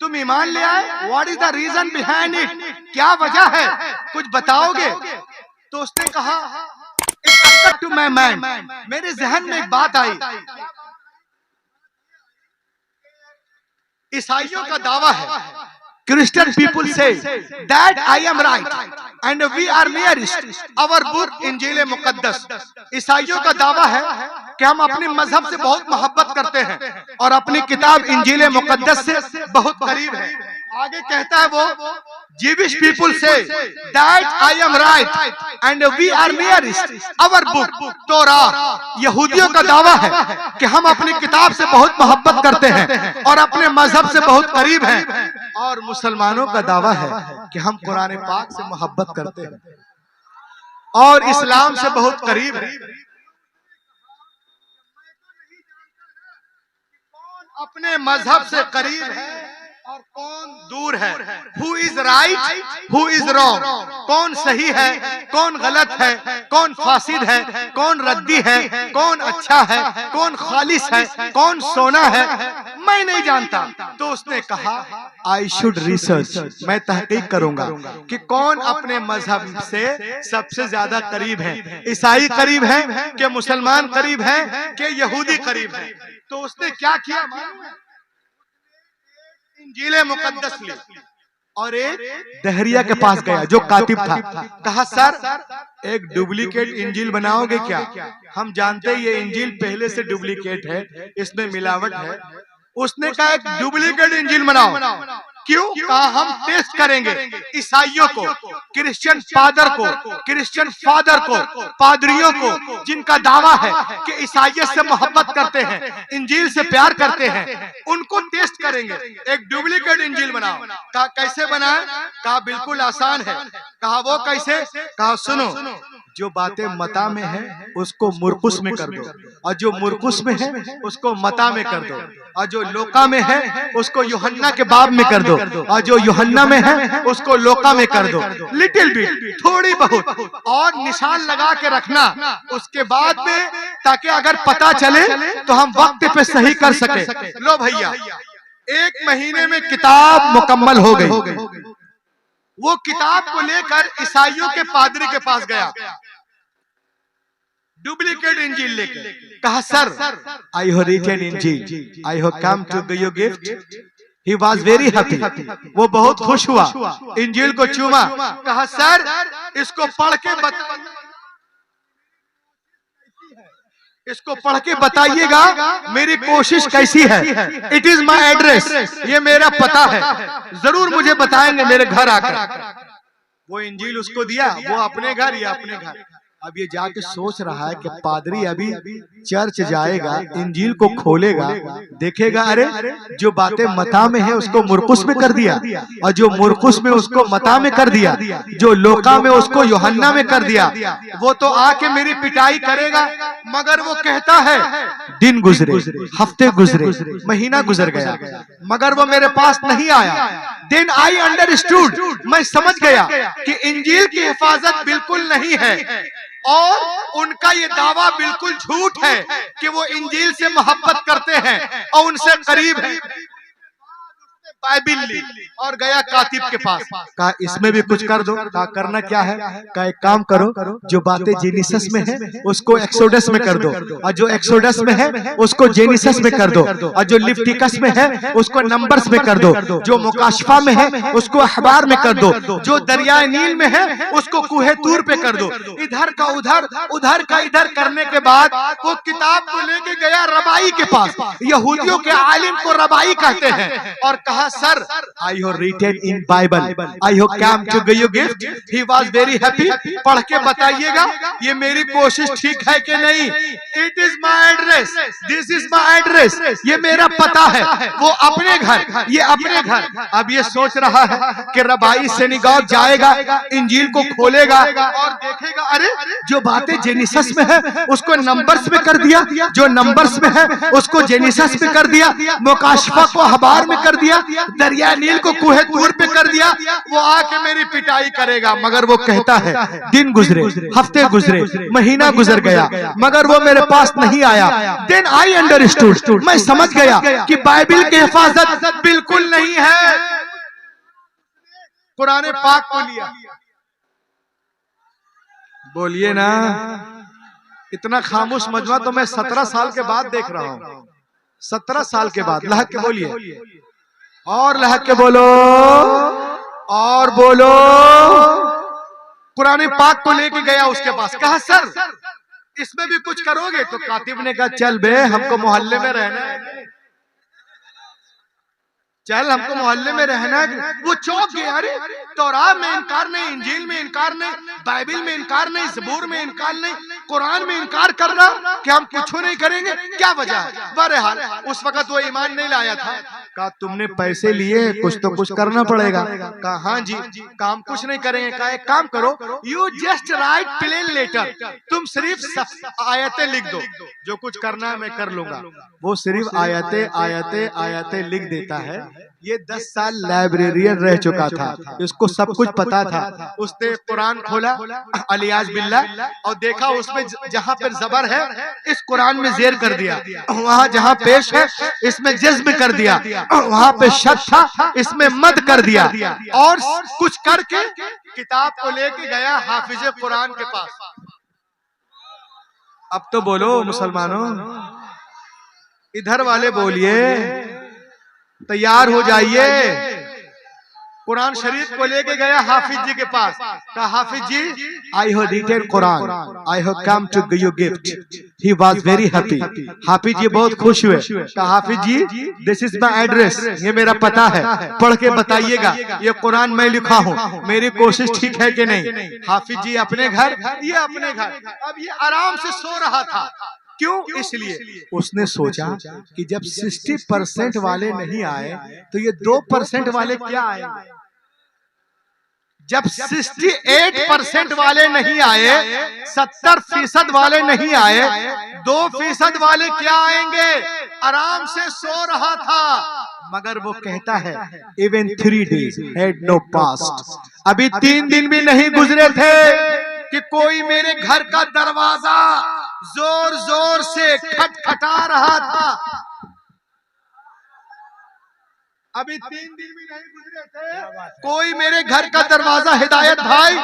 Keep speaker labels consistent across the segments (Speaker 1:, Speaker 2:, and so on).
Speaker 1: तुम ईमान ले आए, what is the reason behind it, क्या वजह है, कुछ बताओगे? तो उसने कहा टू माई माइंड, मेरे जहन में एक बात आई। ईसाइयों का दावा है, Christian people say that I am right and we are nearest our book इंजील मुकद्दस। ईसाइयों का दावा है कि हम अपने मजहब से बहुत मोहब्बत करते हैं और अपनी किताब इंजील मुकद्दस से बहुत करीब है। आगे कहता है वो, Jewish people say that I am right and we are nearest our book Torah. यहूदियों का दावा है कि हम अपनी किताब से बहुत मोहब्बत करते हैं और अपने मजहब से बहुत करीब हैं। और मुसलमानों का दावा है कि हम कुरान पाक से मोहब्बत करते हैं और इस्लाम से बहुत करीब हैं। कौन अपने मजहब से करीब है और कौन दूर है? Who is right, who is wrong, कौन सही है, कौन गलत है, कौन फासिद है, कौन रद्दी है, कौन अच्छा है, कौन खालिस है, कौन सोना है, मैं नहीं जानता। तो उसने कहा आई शुड रिसर्च, मैं तहकीक करूंगा कि कौन अपने मजहब से सबसे ज्यादा करीब है। ईसाई करीब है कि मुसलमान करीब है कि यहूदी करीब है? तो उसने क्या किया, इंजील मुकद्दस ली और एक दहरिया के पास गया जो कातिब था। कहा सर एक डुप्लीकेट इंजील बनाओगे क्या? हम जानते हैं ये इंजील पहले से डुप्लीकेट है, इसमें मिलावट है। उसने कहा एक डुप्लीकेट इंजील बनाओ। क्यों? कहा हम टेस्ट करेंगे ईसाइयों को, क्रिश्चियन फादर को, क्रिश्चियन फादर को, पादरियों को, जिनका दावा है कि ईसाइयत से मोहब्बत करते हैं, इंजील से प्यार करते हैं, उनको टेस्ट करेंगे, एक डुप्लीकेट इंजील बनाओ। कहा कैसे बनाए? कहा बिल्कुल आसान है। कहा वो कैसे? कहा सुनो, जो बातें मता में है उसको मुरकुस में कर दो, और जो मुरकुस में है उसको मता में कर दो, और जो लोका में है उसको यूहन्ना के बाब में कर दो, और जो यूहन्ना में है उसको लोका में कर दो। लिटिल बिट, थोड़ी बहुत, और निशान लगा के रखना उसके बाद में, ताकि अगर पता चले तो हम वक्त पे सही कर सके। लो भैया, 1 महीने में किताब मुकम्मल हो गई। वो किताब को लेकर ईसाइयों के पादरी के पास गया, डुप्लीकेट इंजील लेकर। कहा sir I have written Injil, I have come to give you gift. He was very happy, वो बहुत खुश हुआ, इंजील को चूमा। कहा सर इसको पढ़ के इसको पढ़ के बताइएगा मेरी कोशिश कैसी है। इट इज माई एड्रेस, ये मेरा पता है, जरूर मुझे बताएंगे मेरे घर आकर। वो इंजील उसको दिया, वो अपने घर या अपने घर। अब ये जाके सोच रहा है कि पादरी अभी चर्च जाएगा, इंजील को खोलेगा, देखेगा अरे जो बातें मता में है उसको मुरकुस में कर दिया, और जो मुरकुस में उसको मता में कर दिया, जो लोका में उसको यूहन्ना में कर दिया। वो तो आके मेरी पिटाई करेगा। मगर वो कहता है दिन गुजरे, हफ्ते गुजरे, महीना गुजर गया, मगर वो मेरे पास नहीं आया। देन आई अंडरस्टूड, मैं समझ गया कि इंजील की हिफाजत बिल्कुल नहीं है और उनका ये दावा बिल्कुल झूठ है कि वो इंजील से मोहब्बत करते हैं और उनसे करीब है। बाइबिल ली और गया कातिब के पास। कहा इसमें भी कुछ कर दो। कहा करना क्या है? कहा एक काम करो, जो बातें जेनिसस में है उसको एक्सोडस में कर दो, और जो एक्सोडस में है उसको जेनिसस में कर दो, और जो लिफ्टिकस में है उसको नंबर्स में कर दो, जो मुकाशफा में है उसको अखबार में कर दो, जो दरियाए नील में है उसको कुहे तूर पे कर दो। इधर का उधर, उधर का इधर करने के बाद वो किताब को लेके गया रबाई के पास। यहूदियों के आलिम को रबाई कहते हैं। और कहा sir I have written in Bible, I have come to give you gift. He was very happy. पढ़ के बताइएगा ये मेरी कोशिश ठीक है कि नहीं। It is my address, this is my address, ये मेरा पता है। वो अपने घर, ये अपने घर। अब ये सोच रहा है कि रबाई सिनेगॉग जाएगा, इंजील को खोलेगा और देखेगा अरे जो बातें जेनिसस में है उसको नंबर्स में कर दिया, जो नंबर्स में है उसको जेनिसस में कर दिया, मुकाशफा को अखबार में कर दिया, दरिया नील को कुहे तूर पे कर दिया, वो आके मेरी पिटाई करेगा। मगर वो कहता है दिन गुजरे, हफ्ते गुजरे, महीना गुजर गया, मगर वो मेरे पास नहीं आया। देन आई अंडरस्टूड, मैं समझ गया कि बाइबिल की हिफाजत बिल्कुल नहीं है। कुरान पाक को लिया। बोलिए ना, इतना खामोश मजमा तो मैं 17 साल के बाद देख रहा हूं। 17 साल के बाद। लहक के बोलिए, और लहक के बोलो, और बोलो। कुरान पाक को लेके गया उसके पास, कहा सर इसमें भी कुछ करोगे? तो कातिब ने कहा चल बे, हमको मोहल्ले में रहना है, चल हमको मोहल्ले में रहना है। वो चौंक गया, अरे तौरात में इनकार नहीं, इंजील में इनकार नहीं, बाइबिल में इनकार नहीं, ज़बूर में इनकार नहीं, कुरान में इनकार कर रहा कि हम कुछ नहीं करेंगे, क्या वजह है? बहरहाल उस वक्त वो ईमान नहीं लाया था। कहा तुमने पैसे लिए, कुछ तो कुछ करना पड़ेगा। कहा हाँ जी। काम कुछ नहीं करेंगे। कहा एक काम करो, you just write plain letter, तुम सिर्फ आयतें लिख दो, जो कुछ करना है मैं कर लूंगा। वो सिर्फ आयतें आयतें आयतें लिख देता है। ये 10 साल लाइब्रेरियन रह चुका था, इसको सब कुछ पता था। उसने कुरान खोला अलियाज बिल्लाह और देखा उसमें जहां पर जबर है इस कुरान में जेर कर दिया, वहां जहां पेश है इसमें जज्म कर दिया, वहां पे शक था इसमें मद कर दिया, और कुछ करके किताब को लेके गया हाफिज कुरान के पास। अब तो बोलो मुसलमानों, इधर वाले बोलिए, तैयार हो जाइए। कुरान शरीफ को लेके गया हाफिज जी के पास। कहा Hafiz ji, I have written Quran, I have come to give you gift. He was very happy. Hafiz ji बहुत खुश हुए। कहा Hafiz ji, this is my address, ये मेरा पता है, पढ़ के बताइएगा ये कुरान मैं लिखा हूँ, मेरी कोशिश ठीक है कि नहीं। हाफिज जी अपने घर, ये अपने घर। अब ये आराम से सो रहा था। क्यों? इसलिए उसने सोचा कि जब 60% वाले नहीं आए तो ये 2% वाले क्या आएंगे। जब 68% वाले नहीं आए, 70% वाले नहीं आए, 2% वाले क्या आएंगे। आराम से सो रहा था, मगर वो कहता है even 3 days had no passed, अभी 3 दिन भी नहीं गुजरे थे कि कोई मेरे घर का दरवाजा जोर जोर से खटखटा रहा था। अभी 3 दिन भी नहीं गुजरे थे, कोई मेरे घर का दरवाजा हिदायत भाई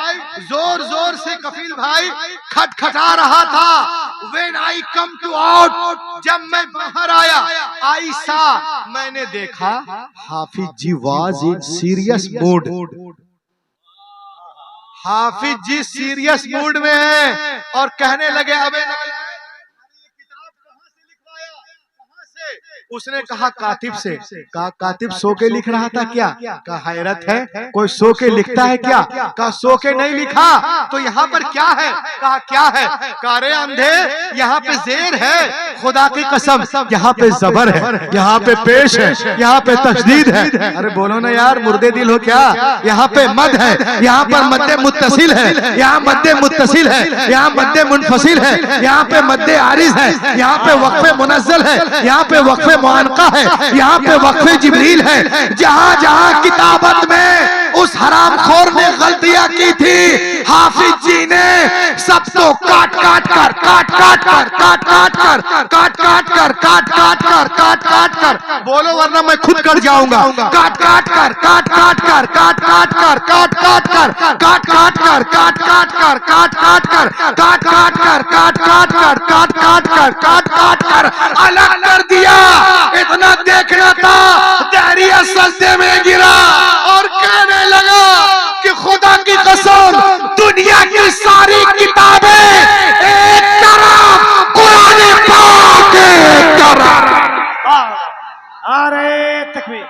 Speaker 1: जोर जोर से कफील भाई खटखटा रहा था। When I come to out, जब मैं बाहर आया, आइसा मैंने देखा Hafiz ji was in serious mood. Hafiz ji serious mood में है और कहने लगे अबे उसने कहा कातिब से, कहा कातिब सो के लिख रहा था क्या? कहा हैरत है, कोई सो के लिखता है क्या? कहा सो के नहीं लिखा, तो यहाँ पर क्या है? कहा क्या है? कहा रे अंधे, यहाँ पे जेर है, खुदा की कसम यहाँ पे जबर है, यहाँ पे पेश है, यहाँ पे तशदीद है। अरे बोलो ना यार, मुर्दे दिल हो क्या? यहाँ पे मद है, यहाँ पर मद्दे मुत्तसिल है, यहाँ मद्दे मुत्तसिल है, यहाँ मद्दे मुनफसिल है, यहाँ पे मद्दे आरिज है, यहाँ पे वक्फे मुनज़्ज़ल है, यहाँ पे वक्फे मुआनका है, यहाँ पे वक्फे जिब्रील है। जहां जहां किताबत में उस हरामखोर ने गलतियां की थी, हाफिज जी ने सबको काट काट कर काट काट कर काट काट कर काट काट कर काट काट कर काट काट कर, बोलो वरना मैं खुद कट जाऊंगा। काट काट कर काट काट कर काट काट कर काट काट कर काट काट कर काट काट कर काट काट कर काट काट कर काट काट कर काट काट कर काट काट कर अलग कर दिया। इतना देखना था, दहरिया सजदे में गिरा और कहने लगा कि खुदा की कसम दुनिया की सारी किताबें एक तरफ, कुरान पाक एक तरफ।
Speaker 2: अरे तकबीर।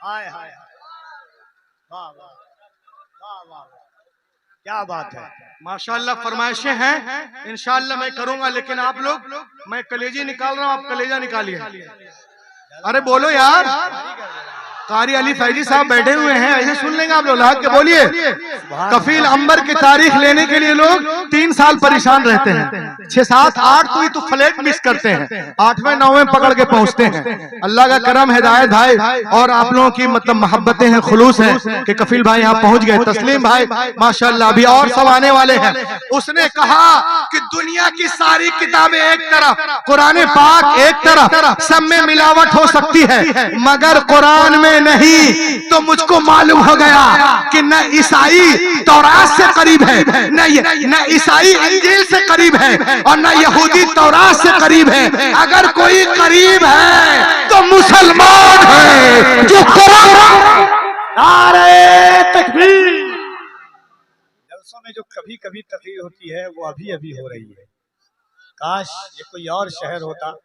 Speaker 2: हाय हाय, वाह वाह वाह वाह, क्या बात है।
Speaker 1: माशाअल्लाह फरमाइशें हैं, इंशाअल्लाह मैं करूंगा, लेकिन आप लोग, मैं कलेजी निकाल रहा हूं, आप कलेजा निकालिए। अरे बोलो यार, कारी अली फैजी साहब बैठे हुए हैं, ऐसे सुन लेंगे आप लोग। के बोलिए। कफील अंबर की तारीख लेने के लिए लोग 3 साल परेशान रहते हैं, 6, 7, 8 तो फ्लैट मिस करते हैं, 8वें 9वें पकड़ के पहुंचते हैं। अल्लाह का करम हिदायत भाई और आप लोगों की मतलब मोहब्बतें हैं, खुलूस हैं कि कफील भाई यहाँ पहुंच गए। तस्लीम भाई माशाल्लाह, अभी और सब आने वाले हैं। उसने कहा कि दुनिया की सारी किताबें एक तरफ, कुरान पाक एक तरफ, सब में मिलावट हो सकती है मगर कुरान में नहीं। तो मुझको मालूम हो गया कि न ईसाई तौरात से करीब है, न ईसाई इंजील से करीब है, और न यहूदी तौरात से करीब है। अगर कोई करीब है तो मुसलमान है जो कुरान।
Speaker 2: नारे तकबीर। जलसों में जो कभी कभी तकरीर होती है वो अभी अभी हो रही है। काश ये कोई और शहर होता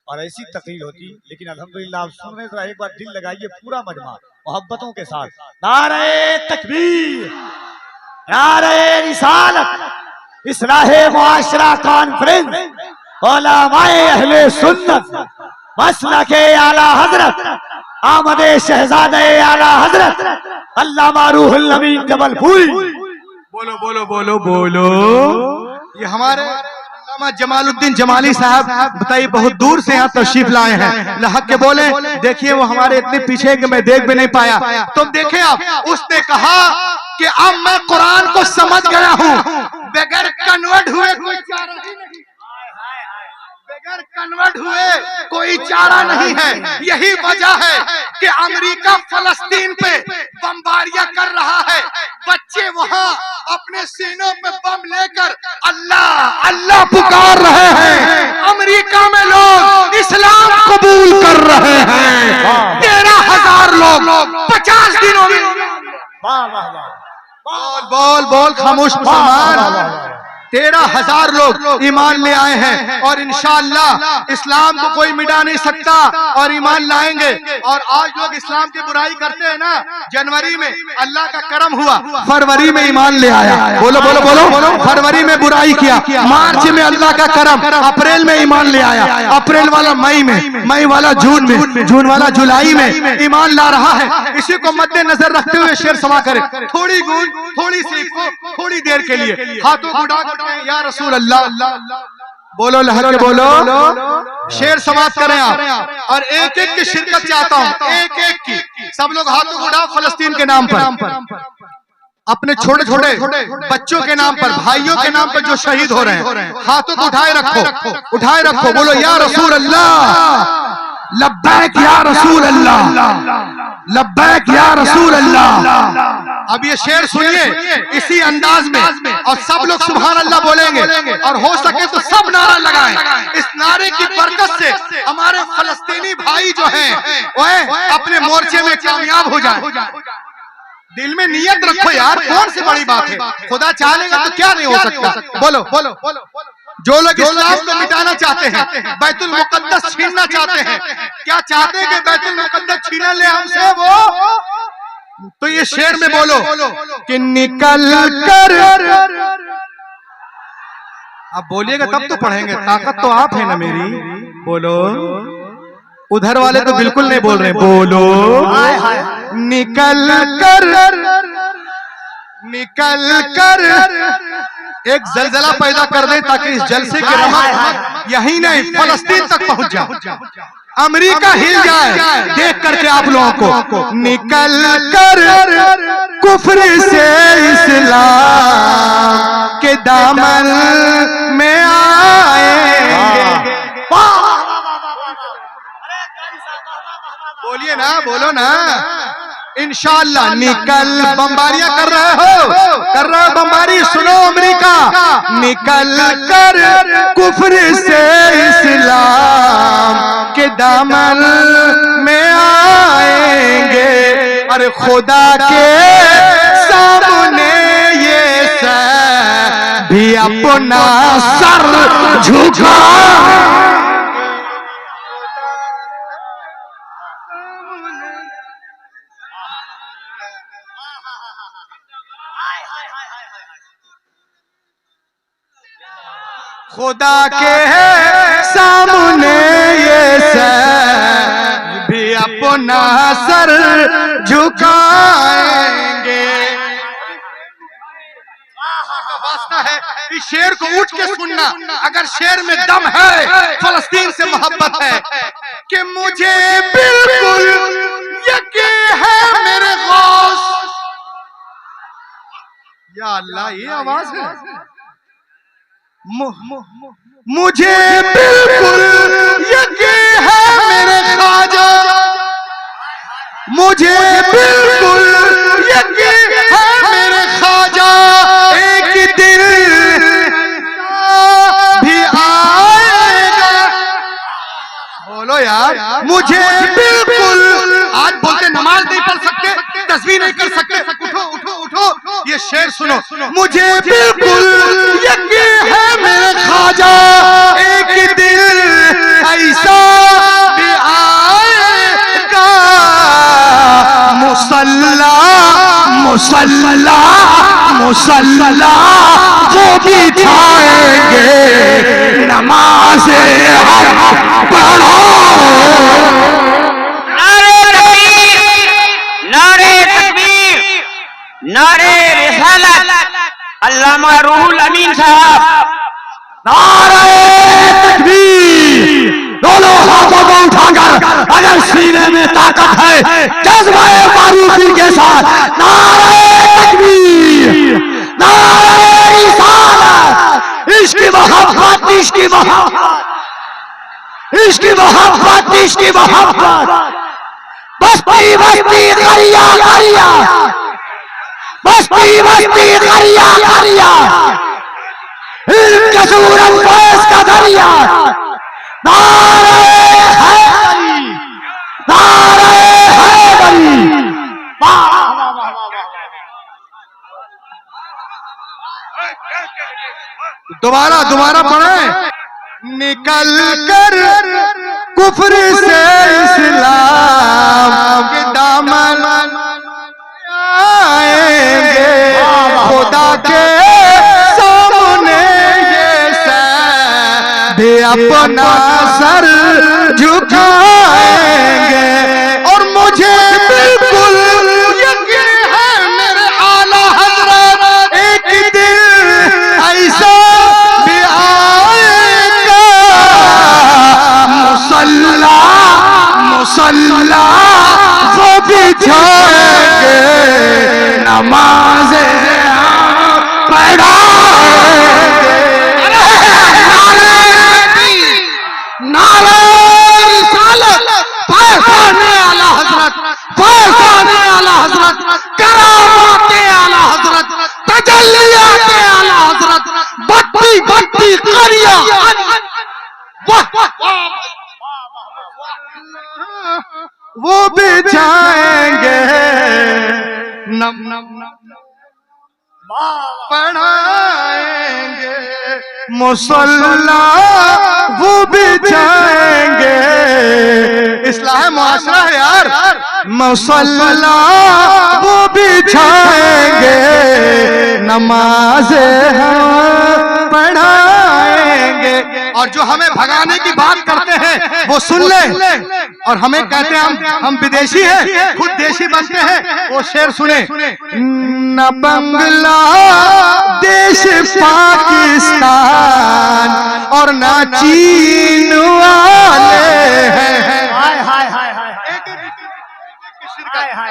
Speaker 2: और ऐसी तकरीर होती, लेकिन अल्हम्दुलिल्लाह आप सुन रहे, तो एक बार दिल लगाइए पूरा मजमा मोहब्बतों के साथ। नारे तकबीर, नारे रिसालत, इस्लाहे मुआशरा कॉन्फ्रेंस, उलमाए अहले सुन्नत, मसलके आला हजरत, आमदे शहजादे आला हजरत अल्लामा रूहुल अमीन जबलपुरी।
Speaker 1: बोलो बोलो बोलो बोलो। ये हमारे जमालुद्दीन जमाली साहब बताइए, बहुत दूर से यहाँ तशरीफ लाए हैं। लहक के बोले, देखिए वो हमारे इतने पीछे कि मैं देख भी नहीं पाया। तुम देखे आप, उसने कहा कि अब मैं कुरान को समझ गया हूँ, बगैर कन्वर्ट हुए कोई चारा ही नहीं, बगैर कन्वर्ट हुए कोई चारा नहीं है। यही वजह है कि अमेरिका फलस्तीन पे बमबारियां कर रहा है, बच्चे वहां अपने सीनों पे बम लेकर अल्लाह अल्लाह पुकार रहे हैं। अमेरिका में लोग इस्लाम कबूल कर रहे हैं। 13,000 लोग 50 दिनों में।
Speaker 2: वाह वाह वाह,
Speaker 1: बोल बोल बोल खामोश मुसलमान। 13,000 लोग ईमान ले आए हैं और इंशाअल्लाह इस्लाम को कोई मिटा नहीं सकता और ईमान लाएंगे। और आज लोग इस्लाम की बुराई करते हैं ना, जनवरी में अल्लाह का करम हुआ, फरवरी में ईमान ले आया। बोलो बोलो बोलो। फरवरी में बुराई किया, मार्च में अल्लाह का करम, अप्रैल में ईमान ले आया, अप्रैल वाला मई में, मई वाला जून में, जून वाला जुलाई में ईमान ला रहा है। इसी को मद्देनजर रखते हुए शेर समा करें, थोड़ी गूंज थोड़ी सीखो थोड़ी देर के लिए, हाथों को उठा या रसूल अल्लाह। बोलो लहर के बोलो, शेर समाप्त करें आप। और एक एक की शिरकत चाहता हूं, एक एक की। सब लोग हाथों को उठाओ फलस्तीन के नाम पर, अपने छोटे छोटे बच्चों के नाम पर, भाइयों के नाम पर जो शहीद हो रहे हैं, हाथों को उठाए रखो, उठाए रखो। बोलो या रसूल अल्लाह, लब्बैक या रसूल अल्लाह, लब्बैक या रसूल अल्लाह। अब ये शेर सुनिए इसी अंदाज में, और सब लोग सुभान अल्लाह बोलेंगे, और हो सके तो सब नारा लगाएं। इस नारे की बरकत से हमारे फलस्तीनी भाई जो हैं वह अपने मोर्चे में कामयाब हो जाए। दिल में नियत रखो यार, कौन सी बड़ी बात है, खुदा चाहेगा तो क्या नहीं हो सकता। बोलो बोलो। जो लोग इस्लाम को मिटाना चाहते हैं, बैतुल मुकद्दस छीनना चाहते हैं, क्या चाहते हैं कि बैतुल मुकद्दस छीना ले हमसे वो, तो ये शेर में बोलो कि निकल कर। आप बोलिएगा तब तो पढ़ेंगे, ताकत तो आप है ना मेरी। बोलो, उधर वाले तो बिल्कुल नहीं बोल रहे। बोलो, निकल कर, निकल कर एक जलजला पैदा कर दे ताकि इस जलसे के रमक यही नहीं फलस्तीन तक पहुंच जाए, अमेरिका हिल जाए देख करके आप लोगों को। निकल कर कुफ्र से इस्लाम के दामन में आएंगे। बोलिए ना, बोलो ना। इंशाअल्लाह निकल, बमबारियां कर रहे हो बमबारी, सुनो अमेरिका। निकल कर कुफ्र से इस्लाम के दामन में आएंगे, अरे खुदा के सामने ये सर भी अपना सर झुका। खुदा के सामने ये सर अपना सर झुकाएंगे। वास्ता है इस शेर को उठ के सुनना, अगर शेर में दम है, फलस्तीन से मोहब्बत है, कि मुझे बिल्कुल यकीन है मेरे गौस। या अल्लाह, ये आवाज है। मुझे बिल्कुल यकीन है मेरे ख्वाजा, मुझे बिल्कुल यकीन है मेरे ख्वाजा, एक दिन भी आएगा। बोलो यार, मुझे बिल्कुल, आज बोलते नमाज नहीं पढ़ सकते, तस्बीह नहीं कर सकते, उठो उठो उठो, ये शेर सुनो। मुझे बिल्कुल यकीन है मेरे ख्वाजा, एक दिन ऐसा भी आएगा, मुसल्ला मुसल्ला मुसल्ला वो बिछाएंगे, नमाज़े हम पढ़ो।
Speaker 3: नारे रिसालत, अल्लामा रूहुल अमीन साहब।
Speaker 4: नारे तकबीर, दोनों हाथों को उठाकर अगर सीने में ताकत है जज्बे मारूफी के साथ नारे तकबीर, नारे रिसालत। इश्क मोहब्बत, इश्क मोहब्बत, इश्क मोहब्बत, इश्क मोहब्बत। बस्ती बस्ती करिया करिया, बस्ती बस्ती करिया करिया, इनके सूरज फैज़ का दरिया। नारे हैदरी, नारे हैदरी।
Speaker 1: दोबारा दोबारा पढ़े। निकल कर कुफ्र से इस्लाम के दामन आएंगे, खुदा के सामने ये भी अपना सर झुकाएंगे। और मुझे बिल्कुल यकीन है मेरे आला हज़रत, एक दिन ऐसा भी आएगा, मुसल्ला मुसल्ला वो बिछाएंगे, नमाज़े पढ़ाएंगे। नारे रिसालत, फैज़ाने आला हज़रत, फैज़ाने आला हज़रत, करामाते आला हज़रत, तजल्लियाते आला हज़रत, बत्ती बत्ती करिया। वो बिछाएंगे, नम नम पढ़ाएंगे, मुसल्ला वो बिछाएंगे। इस्लाह मुआशरा है यार। मुसल्ला वो बिछाएंगे, नमाज़े हम पढ़ाएंगे। और जो हमें भगाने की बात करते हैं वो सुन ले, और हमें कहते हैं हम विदेशी हैं, खुद देशी बनते हैं। वो शेर सुने। न बंगला देश पाकिस्तान और न चीन वाले हैं,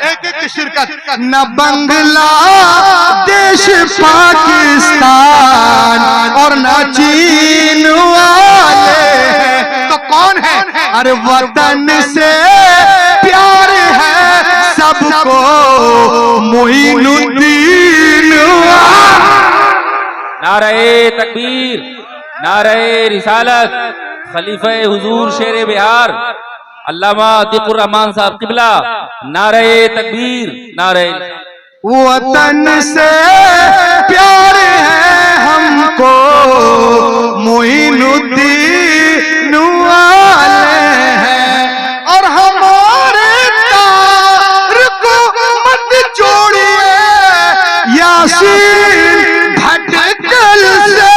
Speaker 1: एक एक शिरकत। न बंगला देश पाकिस्तान और न चीन वाले हैं, तो कौन है? अरे वतन से प्यार है सबको, मोइनुद्दीन।
Speaker 3: नारे तकबीर, नारे रिसालत, खलीफे हुजूर शेर बिहार अल्लामा अतीकुर रहमान साहब किबला। नारे तकबीर, नारे।
Speaker 1: वतन से प्यार है हमको, मोइनुद्दीन वाले हैं। और हमारे तार को मत जोड़िए यासीन भटकल से,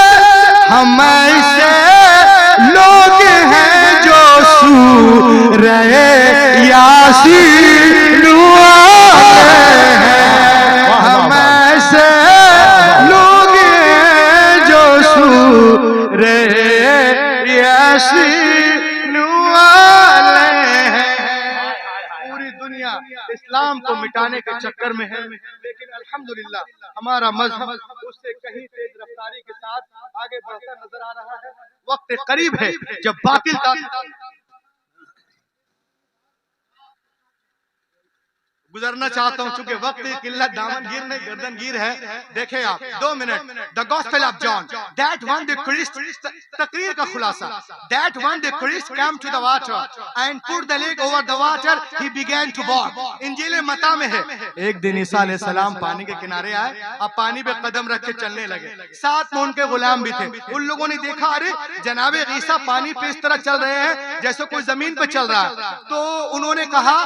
Speaker 1: हम ऐसे लोग हैं जो सू रहे यासीन दुनिया इस्लाम को मिटाने के चक्कर में है, लेकिन अल्हम्दुलिल्लाह हमारा मजहब उससे कहीं तेज रफ्तारी के साथ आगे बढ़ता नजर आ रहा है। वक्त करीब है जब बातिल गुजरना चाहता हूं, चूंकि वक्त की किल्लत, दामनगीर नहीं गर्दनगीर है। देखें आप 2 minute, the gospel of John, that one the Christ, तकरीर का खुलासा, that one the Christ come to the water and put the leg over the water, he began to walk. इंजील मत्ता में है, एक दिन ईसा अलैहिस्सलाम पानी के किनारे आए, अब पानी पे कदम रख के चलने लगे, साथ में उनके गुलाम भी थे। उन लोगों ने देखा अरे जनाबे ईसा पानी पे इस तरह चल रहे हैं जैसे कोई जमीन पे चल रहा है, तो उन्होंने कहा,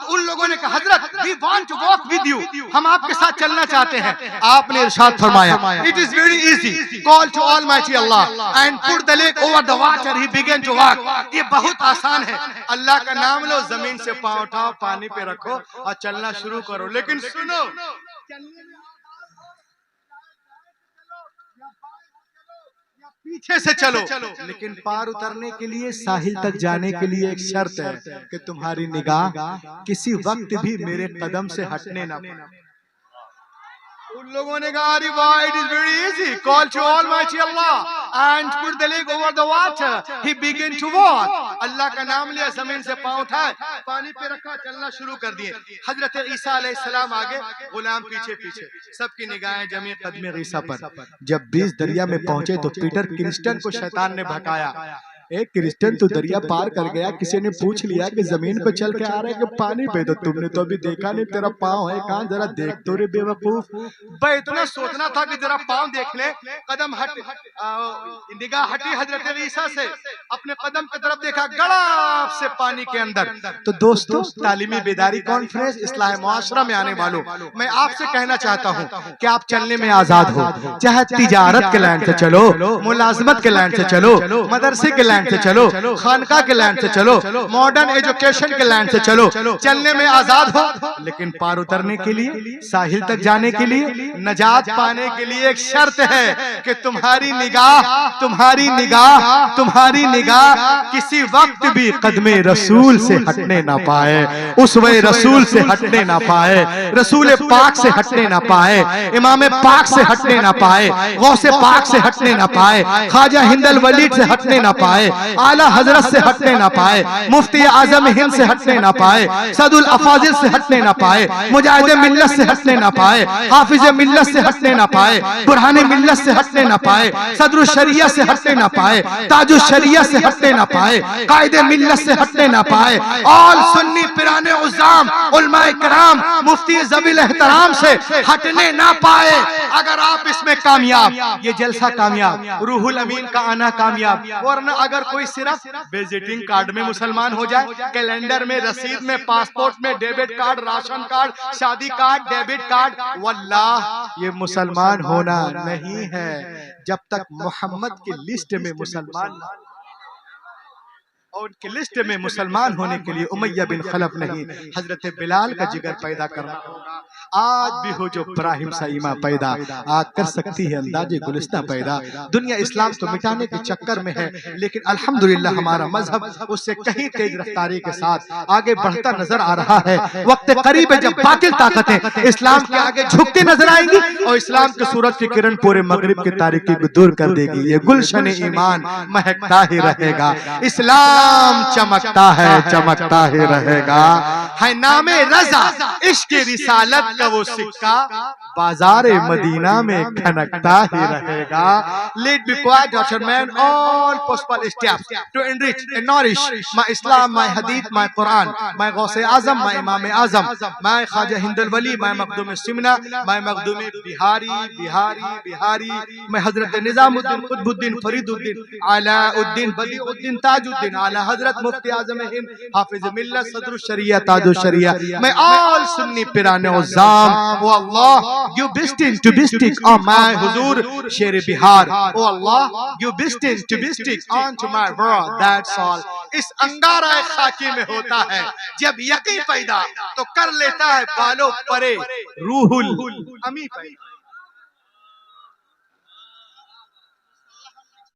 Speaker 1: उन लोगों ने कहा हजरत we want to walk with you, हम आपके साथ चलना चाहते हैं। आपने इरशाद फरमाया, it is very easy, call to Almighty Allah and put the leg over the water, he began to walk। ये बहुत आसान है, अल्लाह का नाम लो, जमीन से पांव उठाओ, पानी पे रखो और चलना शुरू करो। लेकिन सुनो, पीछे से चलो, लेकिन पार उतरने के लिए, साहिल तक जाने के लिए एक शर्त है कि तुम्हारी निगाह किसी वक्त भी मेरे कदम से हटने ना पाए। उन लोगों ने कहा अरे वाह, it is very easy, call to almighty Allah and put the leg over the water, he begin to walk. Allah का नाम लिया, जमीन से पांव उठाए, पानी पे रखा, चलना शुरू कर दिए। हजरत ईसा अलैहिस्सलाम आगे, गुलाम पीछे पीछे, सबकी निगाहें जमी कदम ईसा पर। जब 20 दरिया में पहुंचे तो पीटर क्रिस्टन को शैतान ने भड़काया, एक क्रिस्टियन तो दरिया पार कर गया, किसी ने पूछ लिया कि जमीन पे चल के आ रहा है कि पानी पे, तो तुमने तो अभी देखा नहीं, तेरा पाँव है कहाँ, जरा देख तो रे बेवकूफ। भाई इतना सोचना था कि जरा पाँव देख ले, कदम हट, निगाह हटी हजरत ईसा से, अपने कदम की तरफ देखा, गड़ाप से पानी के अंदर। तो दोस्तों, तालीमी बेदारी कॉन्फ्रेंस इस्लाह मुआशरा में आने वालों, मैं आपसे कहना चाहता हूँ कि आप चलने में आजाद हो, चाहे तिजारत के लाइन से चलो, मुलाजमत के लाइन से चलो, मदरसे के लाइन से चलो, खानका के लाइन से चलो, मॉडर्न एजुकेशन के लाइन से चलो, चलने में आजाद हो। लेकिन पार उतरने के लिए, साहिल तक जाने के लिए, नजात पाने के लिए एक शर्त है कि तुम्हारी निगाह किसी वक्त भी कदमे रसूल से हटने ना पाए, उसवे रसूल से हटने ना पाए, रसूल पाक से हटने ना पाए, इमाम पाक से हटने ना पाए, गौसे पाक से हटने ना पाए, ख्वाजा हिंदल वलीद से हटने ना पाए, आला हजरत से हटने ना पाए, मुफ्ती आजम हिंद से हटने ना पाए, सदुल अफाजिल से हटने ना पाए, मुजाहिद मिल्लत से हटने ना पाए, हाफिज मिल्लत से हटने ना पाए, बुरहान मिल्लत से हटने ना पाए, सदरुल शरिया से हटने ना पाए, ताजुल शरिया से हटने ना पाए, कायदे मिल्लत से हटने ना पाए, ऑल सुन्नी पिराने उज़ाम उलमाए किराम मुफ्ती ज़वील एहतराम से हटने ना पाए। अगर आप इसमें कामयाब, ये जलसा कामयाब, रूहुल अमीन का आना कामयाब, वरना अगर कोई सिर्फ विजिटिंग कार्ड में मुसलमान हो जाए, कैलेंडर में, रसीद में, पासपोर्ट में, डेबिट कार्ड, राशन कार्ड, शादी कार्ड, डेबिट कार्ड, वल्लाह ये मुसलमान होना नहीं है जब तक मोहम्मद की लिस्ट में मुसलमान, और उनकी लिस्ट में मुसलमान होने के लिए उमैया बिन खलफ नहीं, हजरत बिलाल का जिगर पैदा करना होगा। आज भी हो जो इब्राहिम सईमा पैदा, आज कर सकती है अंदाजे गुलिस्ता पैदा। दुनिया इस्लाम को मिटाने के चक्कर में है, लेकिन अल्हम्दुलिल्लाह हमारा मजहब उससे कहीं तेज रफ्तारी के साथ आगे बढ़ता नजर आ रहा है। वक्त करीब है जब बातिल ताकतें इस्लाम के आगे झुकती नजर आएंगी और इस्लाम के सूरज की किरण पूरे मगरिब की तारीकी को दूर कर देगी। ये गुलशन ईमान महकता ही रहेगा, इस्लाम चमकता है, चमकता ही रहेगा। है नामे रजा इश्क रिसालत का वो सिक्का बाजार मदीना में खनकता ही रहेगा। Let be quiet, Dr. Man, all possible steps to enrich and nourish my Islam, my Hadith, my Quran, my Gause Azam, my Imam Azam, my Khaja Hindal Wali, my Makhdum Simna, my Makhdum Bihari, my Hazrat Nizamuddin, Qutbuddin, Fariduddin, Alauddin, Badiuddin, Tajuddin, Ala Hazrat Mufti Azam Hind, Hafiz Millat, Sadrul Sharia, Tajul Sharia, my all Sunni Pirane Uzzam, oh Allah, you destined to be stick on my Huzur Sher Bihar. Oh Allah, you destined to be stick onto my world. That's all. इस अंगारा खाकी में होता है जब यकीन पैदा तो कर लेता है बालों परे रूहुल अमी पैदा।